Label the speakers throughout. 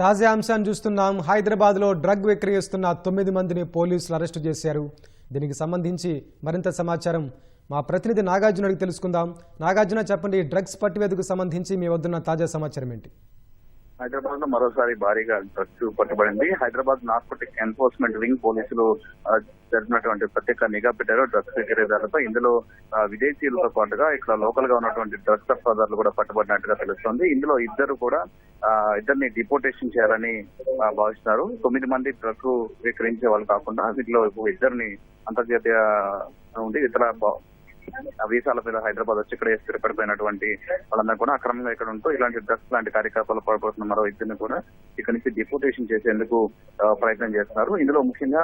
Speaker 1: తాజా అంశాన్ని చూస్తున్నాం. హైదరాబాద్లో డ్రగ్ విక్రయిస్తున్న 9 మందిని పోలీసులు అరెస్టు చేశారు. దీనికి సంబంధించి మరింత సమాచారం మా ప్రతినిధి నాగార్జున అడిగి తెలుసుకుందాం. నాగార్జున, చెప్పండి, డ్రగ్స్ పట్టివేతకు సంబంధించి మీ వద్దున్న తాజా సమాచారం ఏంటి?
Speaker 2: హైదరాబాద్ లో మరోసారి భారీగా డ్రగ్స్ పట్టుబడింది. హైదరాబాద్ నార్కోటిక్ ఎన్ఫోర్స్మెంట్ వింగ్ పోలీసులు జరిపినటువంటి ప్రత్యేక నిఘా పెట్టారు డ్రగ్స్ విక్రయదారులపై. ఇందులో విదేశీయులతో పాటుగా ఇక్కడ లోకల్ గా ఉన్నటువంటి డ్రగ్స్ సరఫరాదారులు కూడా పట్టుబడినట్టుగా తెలుస్తోంది. ఇందులో ఇద్దరిని డిపోర్టేషన్ చేయాలని భావిస్తున్నారు. 9 మంది డ్రగ్ విక్రయించే వాళ్ళు కాకుండా వీటిలో ఇద్దరిని అంతర్జాతీయ నుండి ఇతర వీసాల మీద హైదరాబాద్ వచ్చి ఇక్కడ స్థిరపడిపోయినటువంటి వాళ్ళందరూ కూడా అక్రమంగా ఇక్కడ ఉంటూ ఇలాంటి డ్రగ్స్ లాంటి కార్యకలాపాలు పాల్పడుతున్న మరో ఇద్దరిని కూడా ఇక్కడ నుంచి డిపోర్టేషన్ చేసేందుకు ప్రయత్నం చేస్తున్నారు. ఇందులో ముఖ్యంగా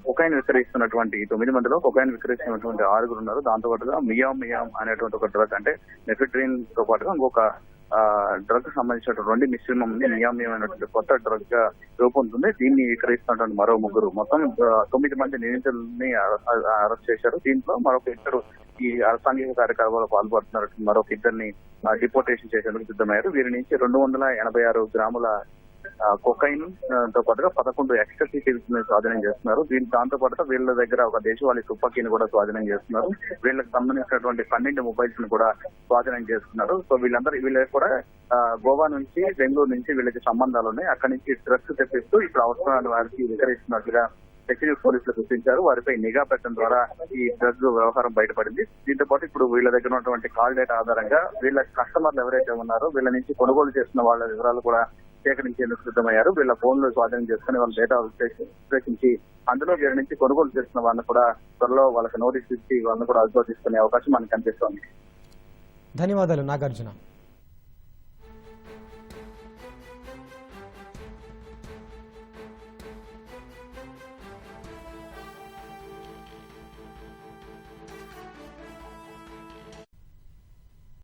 Speaker 2: కొకైన్ విక్రయిస్తున్నటువంటి 9 మందిలో కొకైన్ విక్రయిస్తున్నటువంటి 6 ఉన్నారు. దాంతో పాటుగా మియామ్ అనేటువంటి ఒక డ్రగ్, అంటే నెఫిడ్రిన్ తో పాటుగా ఇంకొక డ్రగ్ సంబంధించినటువంటి 2 మిశ్రమం మియామ్ అనేటువంటి కొత్త డ్రగ్ గా రూపొందుతుంది. దీన్ని విక్రయిస్తున్నటువంటి మరో 3, మొత్తం 9 మంది నిందితుల్ని అరెస్ట్ చేశారు. దీంట్లో మరొక ఇద్దరు ఈ అసాంఘిక కార్యకలాపాలు పాల్పడుతున్నారు. మరొక ఇద్దరిని డిపోర్టేషన్ చేసేందుకు సిద్ధమయ్యారు. వీరి నుంచి 286 గ్రాముల కొకైన్ తో పాటుగా 11 ఎక్స్ట్రసీ స్వాధీనం చేస్తున్నారు. దాంతో పాటుగా వీళ్ళ దగ్గర ఒక దేశవాళీ తుపాకీని కూడా స్వాధీనం చేస్తున్నారు. వీళ్ళకి సంబంధించినటువంటి 12 మొబైల్స్ ని కూడా స్వాధీనం చేస్తున్నారు. సో వీళ్ళకి కూడా గోవా నుంచి, బెంగళూరు నుంచి వీళ్ళకి సంబంధాలు ఉన్నాయి. అక్కడి నుంచి డ్రగ్స్ తెప్పిస్తూ ఇప్పుడు అవసరాన్ని వారికి విక్రయిస్తున్నట్లుగా సెక్యూరిటీ పోలీసులు గుర్తించారు. వారిపై నిఘా పెట్టడం ద్వారా ఈ డ్రగ్ వ్యవహారం బయటపడింది. దీంతో పాటు ఇప్పుడు వీళ్ళ దగ్గర ఉన్నటువంటి కాల్ డేటా ఆధారంగా వీళ్ళ కస్టమర్లు ఎవరైతే ఉన్నారో వీళ్ళ నుంచి కొనుగోలు చేస్తున్న వాళ్ళ వివరాలు కూడా సేకరించేందుకు సిద్ధమయ్యారు. వీళ్ళ ఫోన్లు స్వాధీనం చేసుకుని వాళ్ళ డేటా విశ్లేషించి అందులో వీరి నుంచి కొనుగోలు చేస్తున్న వాళ్ళని కూడా త్వరలో వాళ్ళకి నోటీస్ ఇచ్చి వాళ్ళని కూడా అదుపులో తీసుకునే అవకాశం మనకు కనిపిస్తోంది.
Speaker 1: ధన్యవాదాలు నాగార్జున.